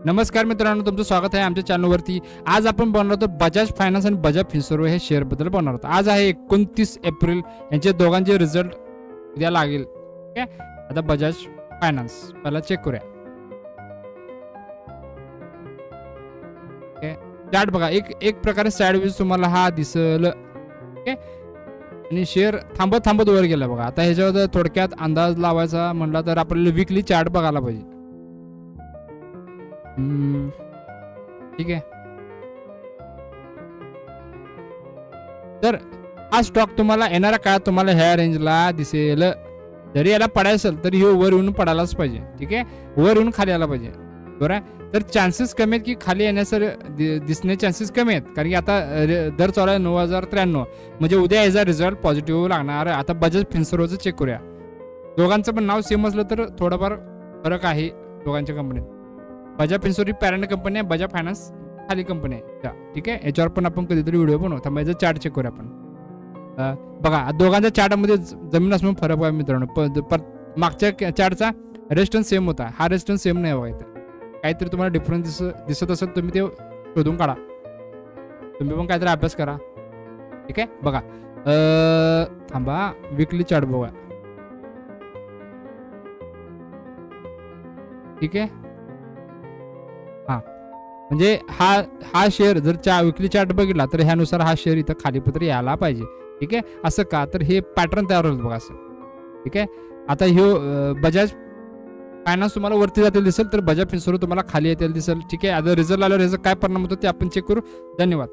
नमस्कार मित्रांनो, तुमचं स्वागत आहे आमच्या चॅनलवरती। आज आपण बनवणार आहोत बजाज फायनान्स आणि बजाज फिन्सर्व हे शेअर बद्दल बनवणार आहोत। आज आहे 29 एप्रिल, यांचे दोघांचे रिझल्ट उद्या लागेल। ठीक आहे, आता बजाज फायनान्स पहिला चेक करूया। ओके, चार्ट बघा, एक प्रकारे साइडवेज तुम्हाला हा दिसल। ओके, आणि शेअर थांबत थांबत वर गेला बघा। आता ह्याच्यावर थोडक्यात अंदाज लावायचा म्हणला तर आपल्याला वीकली चार्ट बघायला पाहिजे। ठीक आहे, तर हा स्टॉक तुम्हाला येणाऱ्या काळात तुम्हाला ह्या रेंजला दिसेल। जरी याला पडायचं असेल तरी हे वर येऊन पडायलाच पाहिजे। ठीक आहे, वर येऊन खाली आला पाहिजे, बरोबर आहे। तर चान्सेस कमी आहेत की खाली येण्याचे दिसणे चान्सेस कमी आहेत, कारण की आता दर चालू आहे 9093, म्हणजे उद्या याचा रिझल्ट पॉझिटिव्ह लागणार। आता बजाज फिन्सर्वचं चेक करूया। दोघांचं पण नाव सेम असलं तर थोडाफार फरक आहे दोघांच्या कंपनीत। बजाज फिन्सर्व ही पॅरेंट कंपनी आहे, बजाज फायनान्स खाली कंपनी आहे। ठीक आहे, याच्यावर पण आपण कधीतरी व्हिडिओ बनवू। थांबायचं चार्ट चेक करूया आपण। बघा, दोघांच्या चार्टमध्ये जमीन आसमान फरक आहे मित्रांनो। मागच्या चार्टचा रेजिस्टन्स सेम होता, हा रेजिस्टन्स सेम नाही बघा। इथं काहीतरी तुम्हाला डिफरन्स दिसत असेल तुम्ही ते शोधून काढा, तुम्ही पण काहीतरी अभ्यास करा। ठीक आहे, बघा, थांबा, वीकली चार्ट बघा। ठीक आहे, हा म्हणजे हा शेअर जर वीकली चार्ट बघितला तर ह्यानुसार हा शेअर इथं खाली पत्र यायला पाहिजे। ठीक आहे, असं का तर हे पॅटर्न तयार होईल बघा असं। ठीक आहे, आता हे बजाज फायनान्स तुम्हाला वरती जातील दिसेल, तर बजाज फिन्सर्व तुम्हाला खाली येतील दिसेल। ठीक आहे, आता रिझल्ट आल्यावर याचा काय परिणाम होतो ते आपण चेक करू। धन्यवाद।